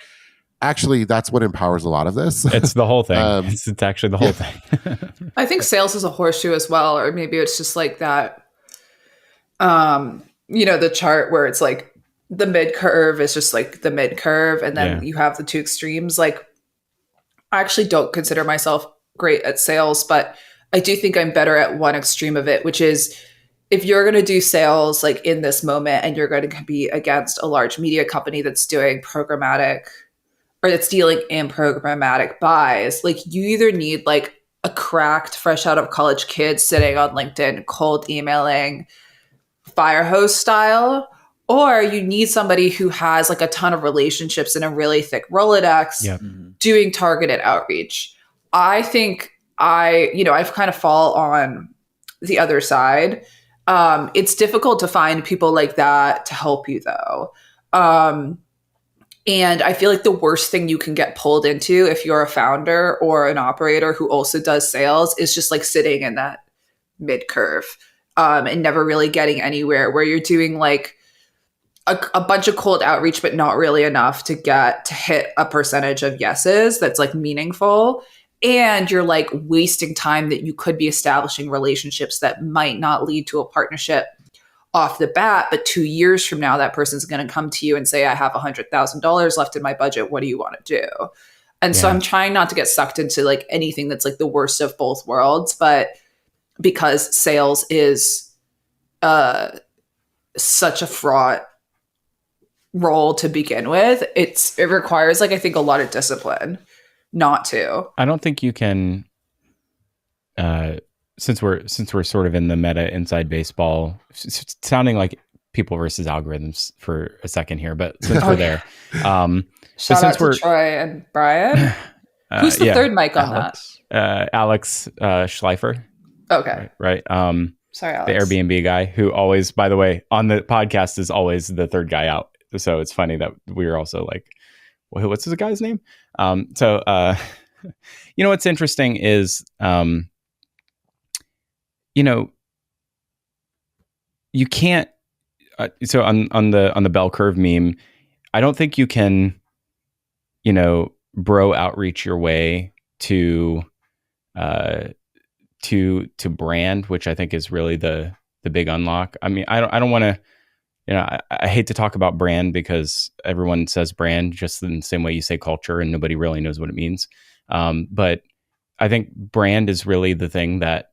actually, that's what empowers a lot of this. It's the whole thing. It's actually the whole thing. I think sales is a horseshoe as well, or maybe it's just like that. The chart where it's like the mid curve is just like the mid curve, and then you have the two extremes. Like, I actually don't consider myself great at sales, but I do think I'm better at one extreme of it, which is if you're going to do sales like in this moment and you're going to be against a large media company that's doing programmatic or that's dealing in programmatic buys, like you either need like a cracked, fresh out of college kid sitting on LinkedIn, cold emailing, fire hose style, or you need somebody who has like a ton of relationships and a really thick Rolodex doing targeted outreach. I think I've kind of fall on the other side. It's difficult to find people like that to help you though. And I feel like the worst thing you can get pulled into if you're a founder or an operator who also does sales is just like sitting in that mid curve. and never really getting anywhere, where you're doing like a bunch of cold outreach, but not really enough to hit a percentage of yeses that's like meaningful. And you're like wasting time that you could be establishing relationships that might not lead to a partnership off the bat, but 2 years from now, that person's going to come to you and say, I have $100,000 left in my budget. What do you want to do? And so I'm trying not to get sucked into like anything that's like the worst of both worlds, but because sales is such a fraught role to begin with, it requires like, I think, a lot of discipline not to. I don't think you can, since we're sort of in the meta inside baseball, sounding like people versus algorithms for a second here, but since we're there, shout out to Troy and Brian. Who's the third mic on that? Alex Schleifer. Okay. Right. Sorry, Alex. The Airbnb guy who always, by the way, on the podcast is always the third guy out. So it's funny that we're also like, what's the guy's name? You know, what's interesting is, you know, you can't, so on the bell curve meme, I don't think you can, you know, bro outreach your way to brand, which I think is really the big unlock. I mean, I don't want to, you know, I hate to talk about brand because everyone says brand just in the same way you say culture and nobody really knows what it means. But I think brand is really the thing that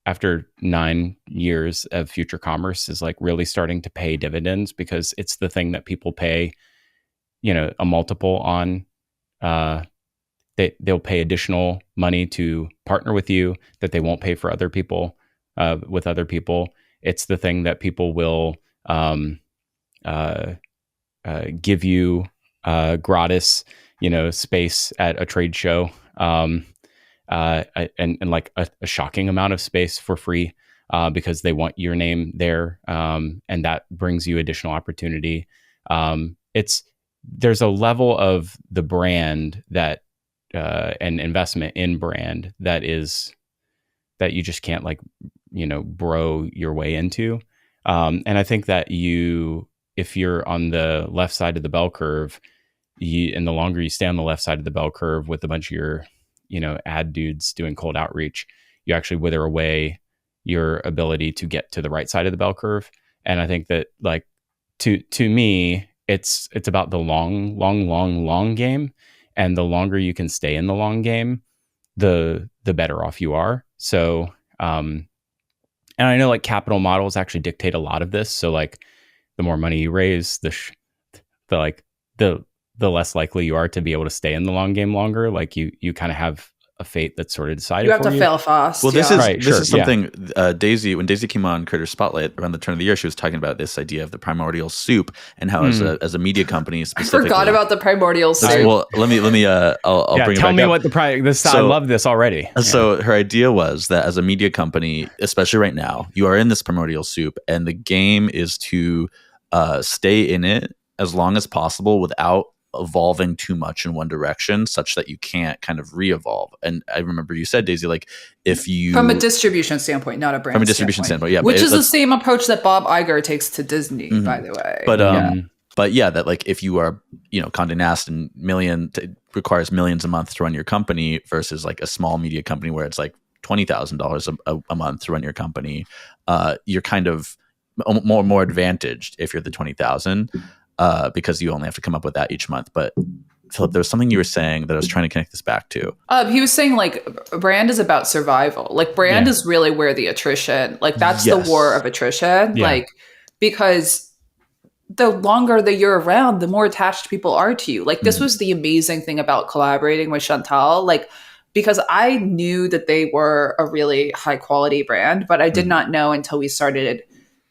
after 9 years of future commerce is like really starting to pay dividends, because it's the thing that people pay, you know, a multiple on. They'll pay additional money to partner with you that they won't pay for other people, with other people. It's the thing that people will give you gratis, you know, space at a trade show, and like a shocking amount of space for free, because they want your name there, and that brings you additional opportunity. There's a level of the brand that and investment in brand that you just can't, like, you know, bro your way into. And I think that if you're on the left side of the bell curve, and the longer you stay on the left side of the bell curve with a bunch of your, you know, ad dudes doing cold outreach, you actually wither away your ability to get to the right side of the bell curve. And I think that, like, to me, it's about the long game. And the longer you can stay in the long game, the better off you are. So, and I know, like, capital models actually dictate a lot of this. So, like, the more money you raise, the less likely you are to be able to stay in the long game longer. Like, you kind of have a fate that's sort of decided. You have to fail fast. Well, this is something Daisy, when Daisy came on Critter Spotlight around the turn of the year, she was talking about this idea of the primordial soup and how as a media company specifically. I forgot about the primordial soup. Well, let me I'll bring it back tell me up. what I love this already. So her idea was that as a media company, especially right now, you are in this primordial soup, and the game is to stay in it as long as possible without evolving too much in one direction, such that you can't kind of re-evolve. And I remember you said, Daisy, like, if you from a distribution standpoint, not a brand from a distribution standpoint, yeah, which is the same approach that Bob Iger takes to Disney, by the way. But yeah, that, like, if you are, you know, Condé Nast and requires millions a month to run your company versus like a small media company where it's like $20,000 a month to run your company, you're kind of more advantaged if you're the 20,000. Because you only have to come up with that each month. But Philip, there was something you were saying that I was trying to connect this back to. He was saying, like, brand is about survival. Like, brand is really where the attrition, like, that's the war of attrition. Yeah. Like, because the longer that you're around, the more attached people are to you. Like, this was the amazing thing about collaborating with Chantal. Like, because I knew that they were a really high quality brand, but I did not know until we started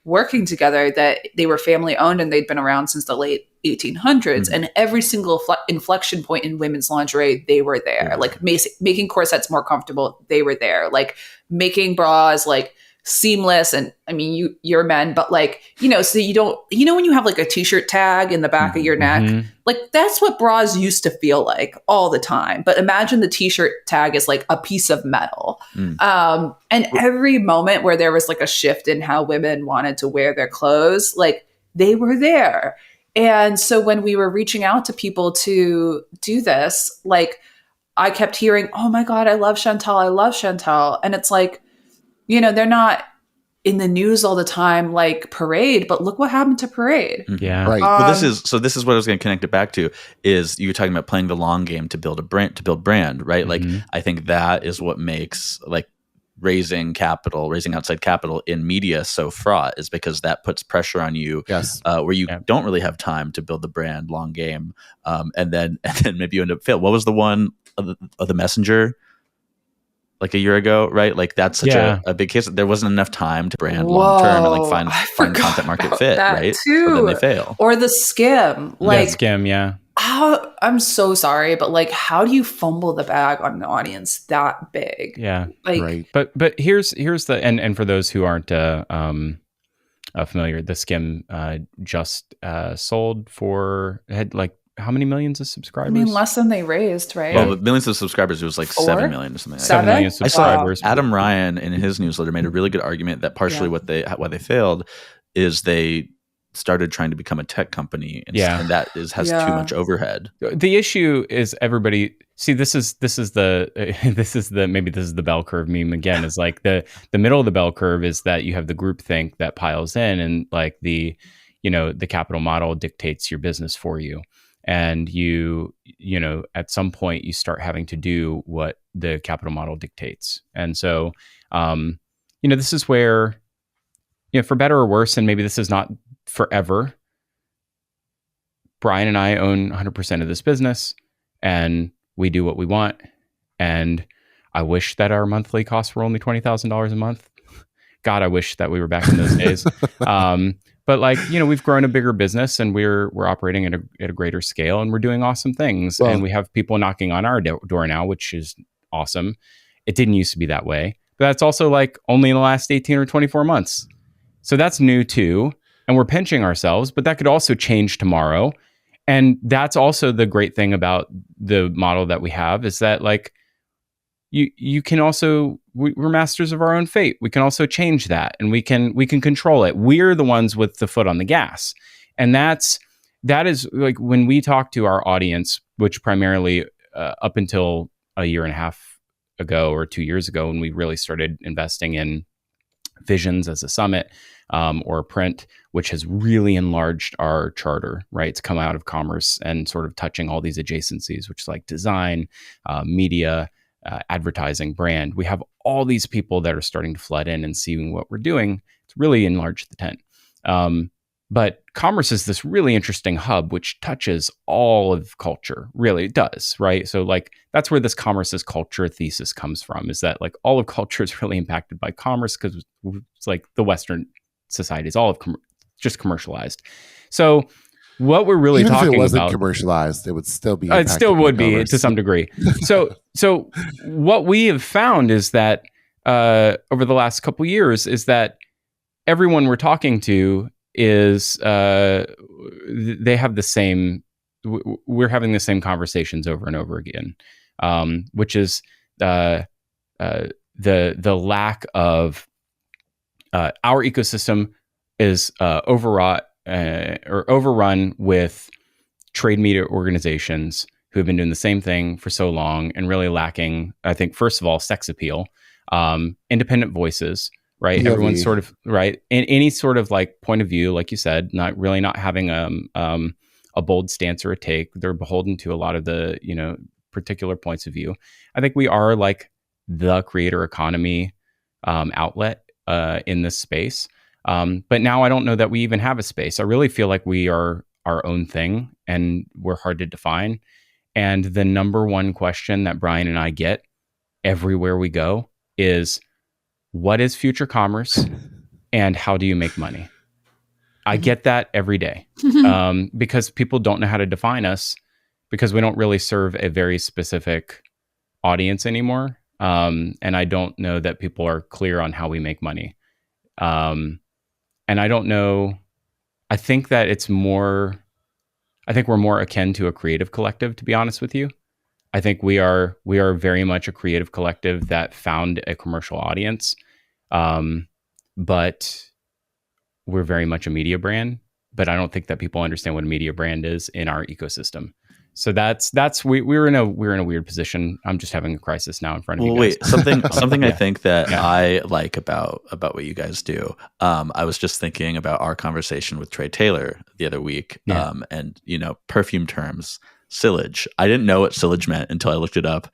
working together that they were family owned and they'd been around since the late 1800s. And every single inflection point in women's lingerie, they were there. Like, making corsets more comfortable, they were there. Like, making bras like seamless. And I mean, you're men, but like, so you don't, when you have like a t-shirt tag in the back of your neck, like that's what bras used to feel like all the time. But imagine the t-shirt tag is like a piece of metal. And every moment where there was like a shift in how women wanted to wear their clothes, like they were there. And so when we were reaching out to people to do this, like I kept hearing, oh my God, I love Chantal. I love Chantal. And it's like, they're not in the news all the time, like Parade, but look what happened to Parade. Yeah. Right. Well, this is what I was going to connect it back to, is you were talking about playing the long game to build brand, right? Like, I think that is what makes like raising outside capital in media so fraught, is because that puts pressure on you, where you don't really have time to build the brand long game. And then maybe you end up fail. What was the one of the Messenger? Like a year ago, right? Like that's such a big case. There wasn't enough time to brand long term and like find content market fit, right? Too. So then they fail. Or the Skim, Skim, yeah. I'm so sorry, but like, how do you fumble the bag on an audience that big? Yeah, like, right. But here's the and for those who aren't familiar, the Skim just sold had like how many millions of subscribers? I mean, less than they raised, right? Well, but millions of subscribers, it was like 7 million or something. 7 million subscribers. Adam Ryan in his newsletter made a really good argument that partially why they failed is they started trying to become a tech company, and that has too much overhead. The issue is everybody. See, this is the maybe this is the bell curve meme again. Is like the middle of the bell curve is that you have the groupthink that piles in, and like the capital model dictates your business for you. And you at some point you start having to do what the capital model dictates. And so, this is where, for better or worse, and maybe this is not forever, Brian and I own 100% of this business and we do what we want. And I wish that our monthly costs were only $20,000 a month. God, I wish that we were back in those days. But like, we've grown a bigger business and we're operating at a greater scale and we're doing awesome things. Well, and we have people knocking on our door now, which is awesome. It didn't used to be that way, but that's also like only in the last 18 or 24 months. So that's new too. And we're pinching ourselves, but that could also change tomorrow. And that's also the great thing about the model that we have, is that like, you can also, we're masters of our own fate. We can also change that, and we can control it. We're the ones with the foot on the gas. And that is like when we talk to our audience, which primarily up until a year and a half ago or 2 years ago, when we really started investing in Visions as a summit, or print, which has really enlarged our charter, right? It's come out of commerce and sort of touching all these adjacencies, which is like design, media, advertising, brand. We have all these people that are starting to flood in and seeing what we're doing. It's really enlarged the tent. But commerce is this really interesting hub, which touches all of culture. Really, it does, right? So like, that's where this commerce is culture thesis comes from, is that like all of culture is really impacted by commerce, because it's like the Western society is all of just commercialized. So what we're really Even talking if it wasn't about, commercialized, it would still be. it still would be commerce. to some degree. So what we have found is that over the last couple of years is that everyone we're talking to is they have the same. We're having the same conversations over and over again, which is the lack of our ecosystem is overwrought. Or overrun with trade media organizations who have been doing the same thing for so long and really lacking, I think, first of all, sex appeal, independent voices, right? Yeah, Everyone's sort of right in any sort of like point of view, like you said, not having a bold stance or a take. They're beholden to a lot of the particular points of view. I think we are like the creator economy outlet in this space. But now I don't know that we even have a space. I really feel like we are our own thing and we're hard to define. And the number one question that Brian and I get everywhere we go is, what is future commerce and how do you make money? I get that every day because people don't know how to define us, because we don't really serve a very specific audience anymore. And I don't know that people are clear on how we make money. And I don't know. I think that I think we're more akin to a creative collective, to be honest with you. I think we are very much a creative collective that found a commercial audience. But we're very much a media brand, but I don't think that people understand what a media brand is in our ecosystem. So we're in a weird position. I'm just having a crisis now in front of you guys. Wait, something I think that I like about what you guys do. I was just thinking about our conversation with Trey Taylor the other week, and perfume terms, Sillage. I didn't know what Sillage meant until I looked it up,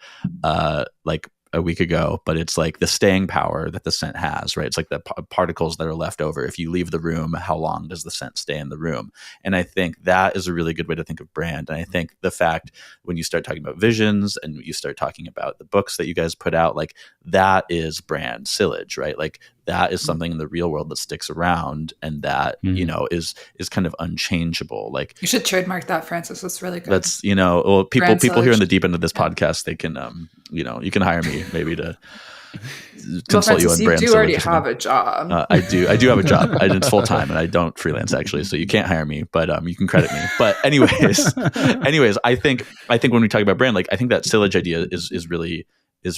like a week ago, but it's like the staying power that the scent has, right? It's like the particles that are left over. If you leave the room, how long does the scent stay in the room? And I think that is a really good way to think of brand. And I think the fact when you start talking about visions and you start talking about the books that you guys put out, like that is brand Sillage, right? Like that is something in the real world that sticks around and that, is kind of unchangeable. Like you should trademark that, Francis. That's really good. That's, well, people here in the deep end of this podcast, they can, you can hire me maybe to consult you on brand. You do already have a job. I do have a job. It's full time and I don't freelance actually. So you can't hire me, but you can credit me. But anyways, I think when we talk about brand, like I think that Sillage idea is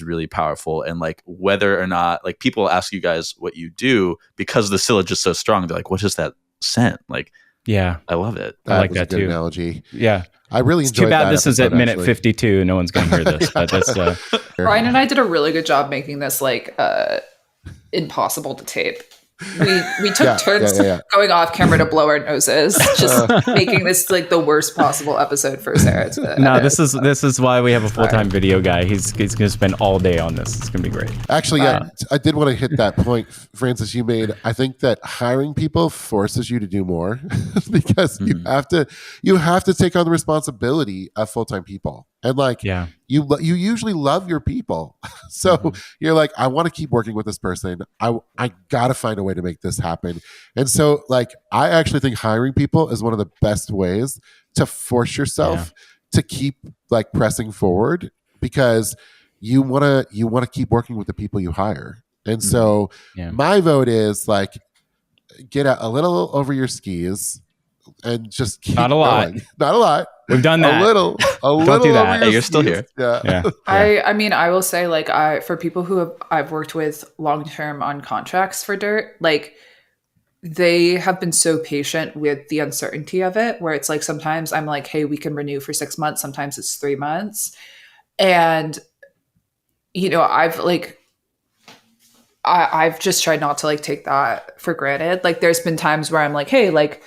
really powerful. And like whether or not like people ask you guys what you do because the Sillage is so strong, they're like, what is that scent? Like, yeah, I love it. I like that too. Analogy. Yeah. I really enjoyed too bad that this is at minute actually. 52. No one's going to hear this, but that's Brian and I did a really good job making this like impossible to tape. We took turns going off camera to blow our noses, just making this like the worst possible episode for Sarah to No, edit. this is why we have a full-time video guy. He's going to spend all day on this. It's going to be great. Actually, I did want to hit that point, Francis, you made. I think that hiring people forces you to do more because you have to take on the responsibility of full-time people. And like you usually love your people. So you're like, I want to keep working with this person. I got to find a way to make this happen. And so like, I actually think hiring people is one of the best ways to force yourself to keep like pressing forward because you want to keep working with the people you hire. And so my vote is like, get a little over your skis and just keep Not a lot. going. Not a lot. We've done that. A little. Don't do that. Hey, you're still here. Yeah. I mean, I will say like for people who I've worked with long-term on contracts for Dirt, like they have been so patient with the uncertainty of it, where it's like, sometimes I'm like, hey, we can renew for 6 months. Sometimes it's 3 months. And, I've just tried not to like take that for granted. Like there's been times where I'm like, hey, like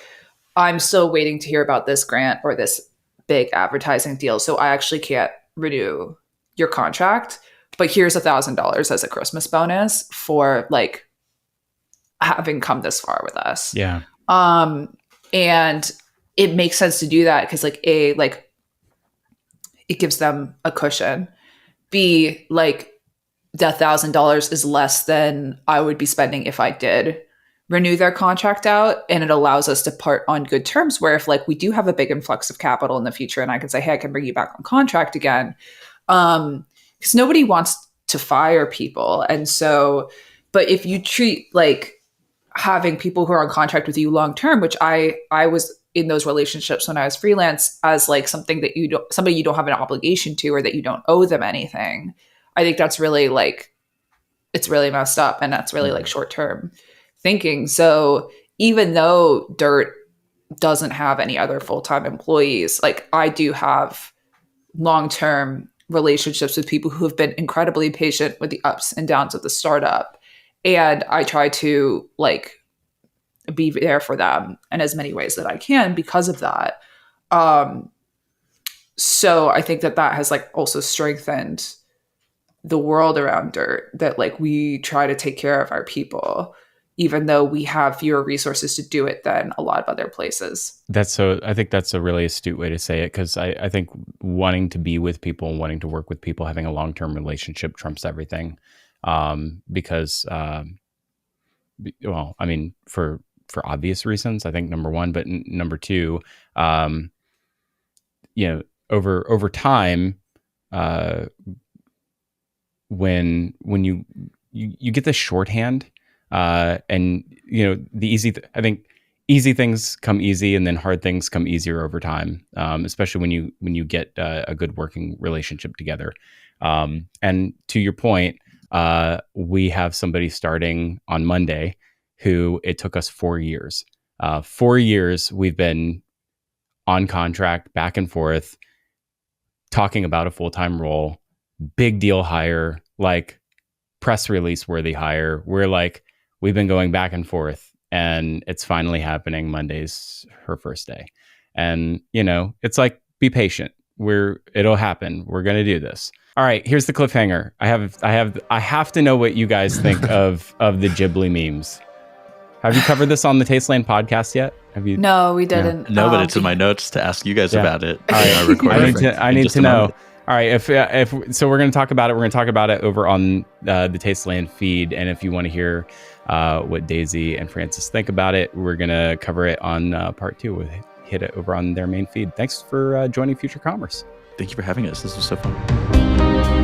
I'm still waiting to hear about this grant or this big advertising deal. So I actually can't renew your contract, but here's $1,000 as a Christmas bonus for like having come this far with us. Yeah. And it makes sense to do that because like it gives them a cushion. B, like that $1,000 is less than I would be spending if I did renew their contract out, and it allows us to part on good terms where if like we do have a big influx of capital in the future and I can say, hey, I can bring you back on contract again, because nobody wants to fire people. And so, but if you treat like having people who are on contract with you long term, which I was in those relationships when I was freelance, as like something that somebody you don't have an obligation to or that you don't owe them anything, I think that's really like, it's really messed up, and that's really like short term thinking. So even though Dirt doesn't have any other full-time employees, like I do have long-term relationships with people who have been incredibly patient with the ups and downs of the startup. And I try to like be there for them in as many ways that I can because of that. So I think that has like also strengthened the world around Dirt, that like we try to take care of our people, even though we have fewer resources to do it than a lot of other places. I think that's a really astute way to say it, because I think wanting to be with people and wanting to work with people, having a long-term relationship trumps everything. Because, well, I mean, for obvious reasons, I think number one, but number two, over time, when you get the shorthand, And I think easy things come easy, and then hard things come easier over time, especially when you get a good working relationship together. And to your point, we have somebody starting on Monday who it took us 4 years. 4 years we've been on contract, back and forth, talking about a full-time role, big deal hire, like press release worthy hire. We've been going back and forth, and it's finally happening. Monday's her first day. And, it's like, be patient. It'll happen. We're going to do this. All right, here's the cliffhanger. I have to know what you guys think of the Ghibli memes. Have you covered this on the Tasteland podcast yet? Have you? No, we didn't. No, but it's in my notes to ask you guys about it. All right, I need to know. All right, if so, we're going to talk about it. We're going to talk about it over on the Tasteland feed, and if you want to hear what Daisy and Francis think about it, we're going to cover it on part 2. We'll hit it over on their main feed. Thanks for joining Future Commerce. Thank you for having us. This was so fun.